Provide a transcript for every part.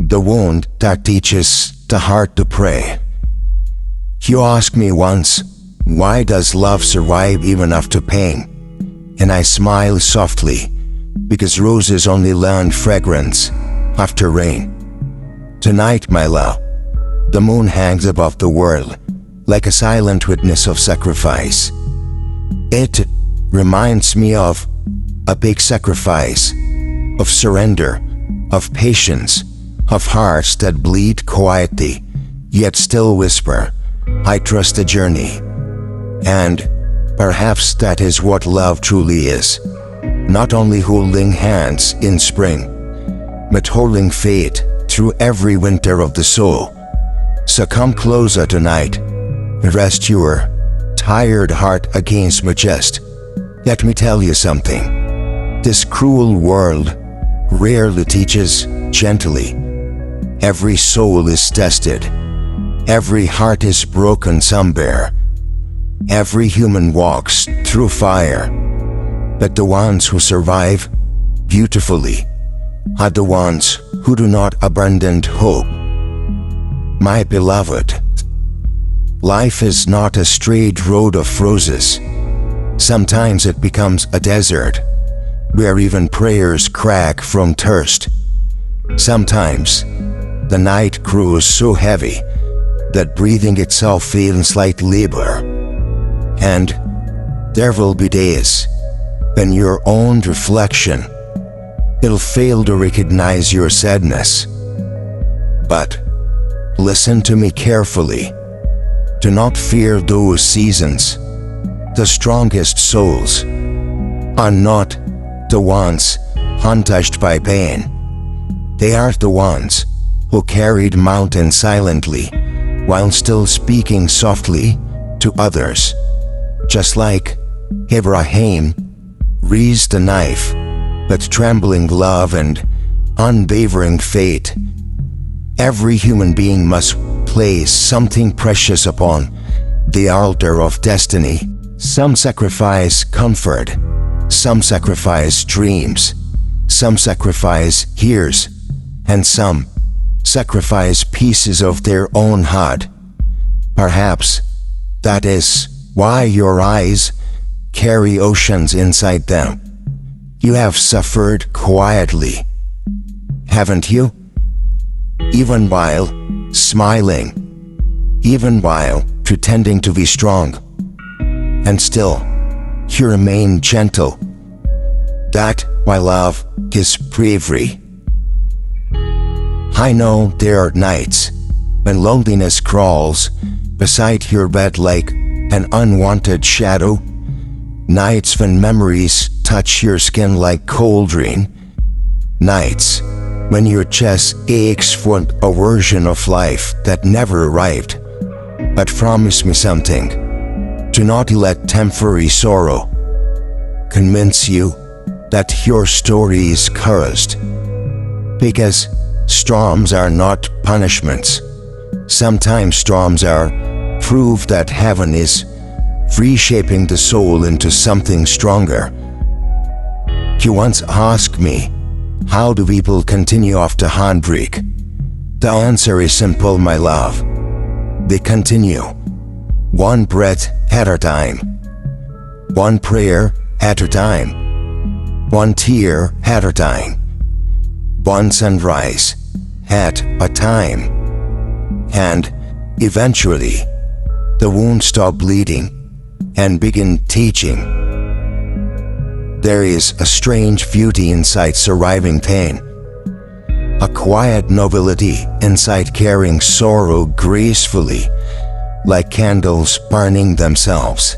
the wound that teaches the heart to pray. You asked me once, why does love survive even after pain? And I smile softly, because roses only learn fragrance after rain. Tonight, my love, the moon hangs above the world like a silent witness of sacrifice. It reminds me of a big sacrifice, of surrender, of patience, of hearts that bleed quietly, yet still whisper, I trust the journey. And perhaps that is what love truly is. Not only holding hands in spring, but holding fate through every winter of the soul. So come closer tonight, rest your tired heart against my chest. Let me tell you something. This cruel world rarely teaches gently. Every soul is tested. Every heart is broken somewhere. Every human walks through fire. But the ones who survive beautifully are the ones who do not abandon hope. My beloved, life is not a straight road of roses. Sometimes it becomes a desert, where even prayers crack from thirst. Sometimes the night grows so heavy that breathing itself feels like labor. And there will be days when your own reflection will fail to recognize your sadness. But listen to me carefully. Do not fear those seasons. The strongest souls are not the ones untouched by pain. They are the ones who carried mountains silently while still speaking softly to others. Just like Abraham raised the knife with trembling love and unwavering faith. Every human being must place something precious upon the altar of destiny. Some sacrifice comfort, some sacrifice dreams, some sacrifice years, and some sacrifice pieces of their own heart. Perhaps that is why your eyes carry oceans inside them. You have suffered quietly, haven't you? Even while smiling, even while pretending to be strong, and still you remain gentle. That, my love, is bravery. I know there are nights when loneliness crawls beside your bed like an unwanted shadow, nights when memories touch your skin like cold rain, nights when your chest aches for a version of life that never arrived. But promise me something. Do not let temporary sorrow convince you that your story is cursed. Because storms are not punishments. Sometimes storms are proof that heaven is reshaping the soul into something stronger. You once asked me, how do people continue after heartbreak? The answer is simple, my love. They continue, one breath at a time, one prayer at a time, one tear at a time, one sunrise at a time. And eventually, the wound stops bleeding and begin teaching. There is a strange beauty inside surviving pain, a quiet nobility inside carrying sorrow gracefully, like candles burning themselves,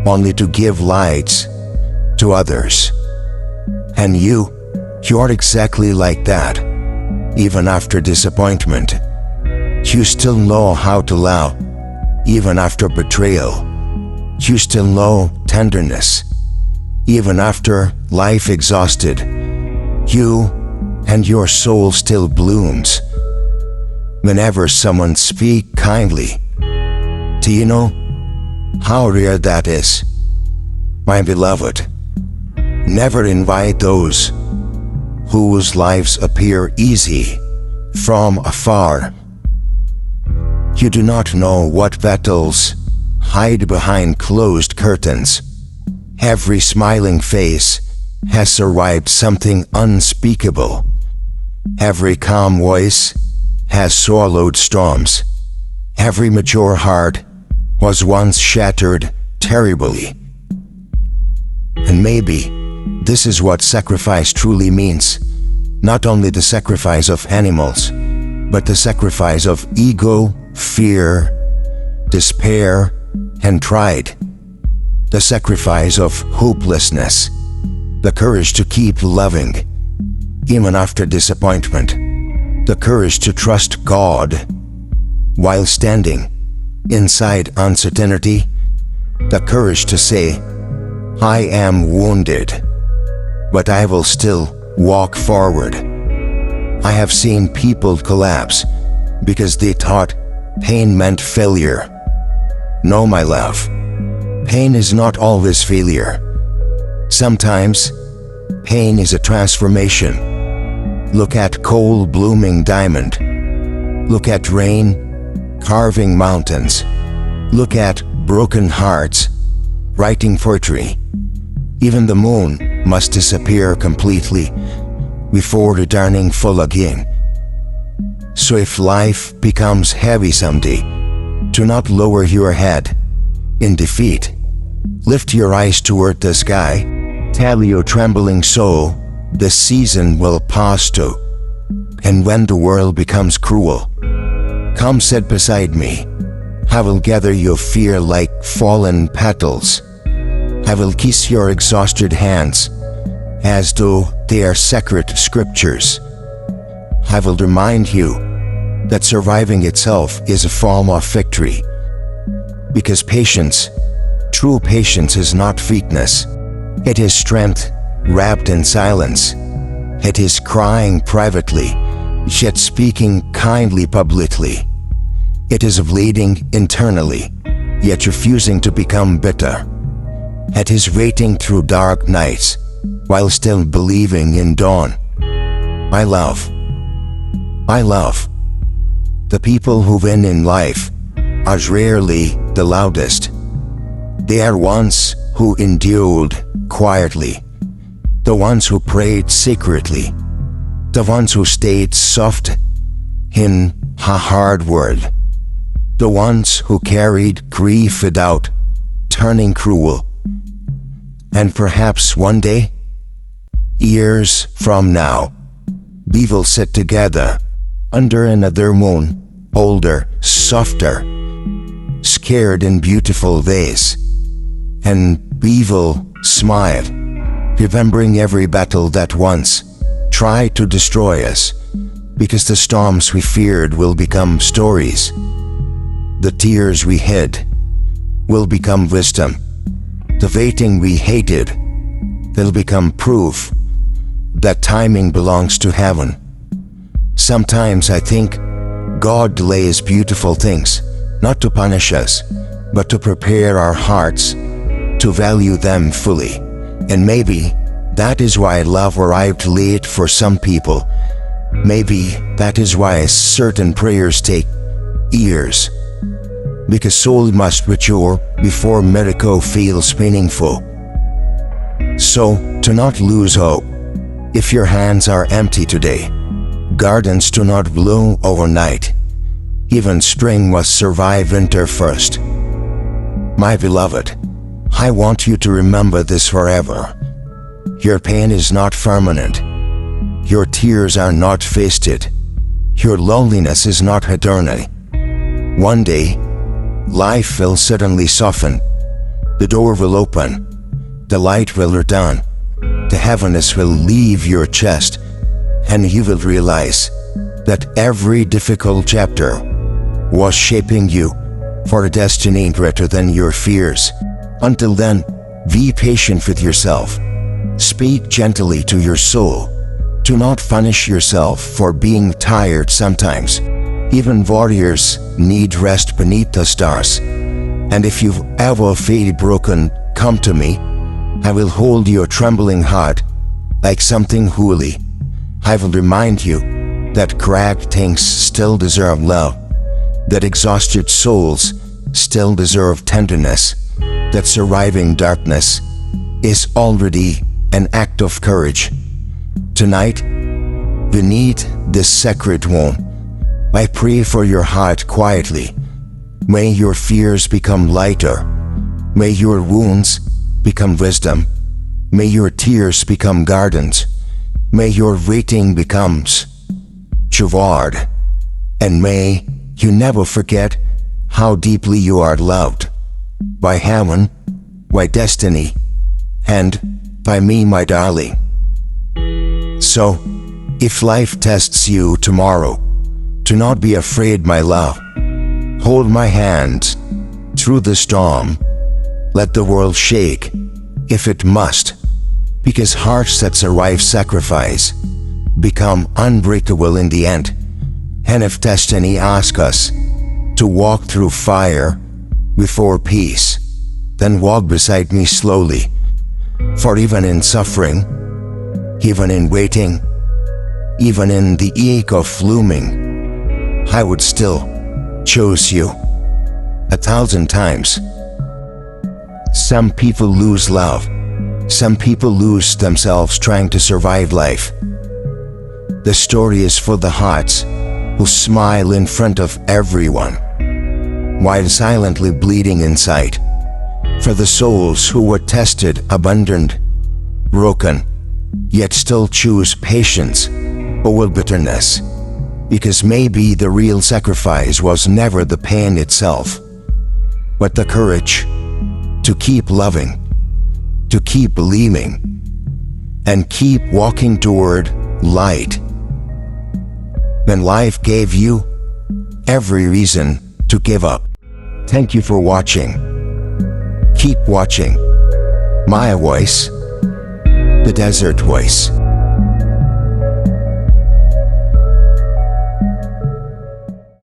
only to give light to others. And you're exactly like that. Even after disappointment, you still know how to love. Even after betrayal, you still know tenderness. Even after life exhausted, you and your soul still blooms. Whenever someone speaks kindly, do you know how rare that is? My beloved, never invite those whose lives appear easy from afar. You do not know what battles hide behind closed curtains. Every smiling face has survived something unspeakable. Every calm voice has swallowed storms. Every mature heart was once shattered terribly. And maybe this is what sacrifice truly means. Not only the sacrifice of animals, but the sacrifice of ego, fear, despair, and pride. The sacrifice of hopelessness. The courage to keep loving, even after disappointment. The courage to trust God while standing inside uncertainty. The courage to say, I am wounded, but I will still walk forward. I have seen people collapse because they thought pain meant failure. No, my love, pain is not always failure. Sometimes, pain is a transformation. Look at coal blooming diamond. Look at rain carving mountains. Look at broken hearts writing poetry. Even the moon must disappear completely before returning full again. So if life becomes heavy someday, do not lower your head in defeat. Lift your eyes toward the sky. Tell your trembling soul, the season will pass too. And when the world becomes cruel, come sit beside me. I will gather your fear like fallen petals. I will kiss your exhausted hands as though they are sacred scriptures. I will remind you that surviving itself is a form of victory. Because patience, true patience, is not weakness. It is strength wrapped in silence. It is crying privately, yet speaking kindly publicly. It is bleeding internally, yet refusing to become bitter. It is waiting through dark nights, while still believing in dawn. I love. The people who win in life are rarely the loudest. They are ones who endured quietly, the ones who prayed secretly, the ones who stayed soft in a hard world, the ones who carried grief without turning cruel. And perhaps one day, years from now, we will sit together under another moon, older, softer, scared in beautiful ways, and we will smile, remembering every battle that once tried to destroy us, because the storms we feared will become stories. The tears we hid will become wisdom. The waiting we hated will become proof that timing belongs to heaven. Sometimes I think God delays beautiful things, not to punish us, but to prepare our hearts to value them fully. And maybe that is why love arrived late for some people. Maybe that is why certain prayers take years. Because soul must mature before miracle feels meaningful. So, to not lose hope. If your hands are empty today, gardens do not bloom overnight. Even spring must survive winter first. My beloved, I want you to remember this forever. Your pain is not permanent. Your tears are not wasted. Your loneliness is not eternal. One day, life will suddenly soften. The door will open. The light will return. The heaviness will leave your chest, and you will realize that every difficult chapter was shaping you for a destiny greater than your fears. Until then, be patient with yourself. Speak gently to your soul. Do not punish yourself for being tired sometimes. Even warriors need rest beneath the stars. And if you've ever feel broken, come to me. I will hold your trembling heart like something holy. I will remind you that cracked things still deserve love, that exhausted souls still deserve tenderness, that surviving darkness is already an act of courage. Tonight, beneath this sacred womb, I pray for your heart quietly. May your fears become lighter. May your wounds become wisdom. May your tears become gardens. May your waiting becomes reward. And may you never forget how deeply you are loved by heaven, by destiny, and by me, my darling. So, if life tests you tomorrow, do not be afraid, my love. Hold my hand through the storm. Let the world shake, if it must, because hearts that survive sacrifice become unbreakable in the end. And if destiny asks us to walk through fire before peace, then walk beside me slowly. For even in suffering, even in waiting, even in the ache of looming, I would still choose you 1,000 times. Some people lose love. Some people lose themselves trying to survive life. The story is for the hearts who smile in front of everyone, while silently bleeding inside. For the souls who were tested, abandoned, broken, yet still choose patience over bitterness. Because maybe the real sacrifice was never the pain itself, but the courage to keep loving, to keep believing, and keep walking toward light. When life gave you every reason to give up. Thank you for watching. Keep watching. My voice, the desert voice.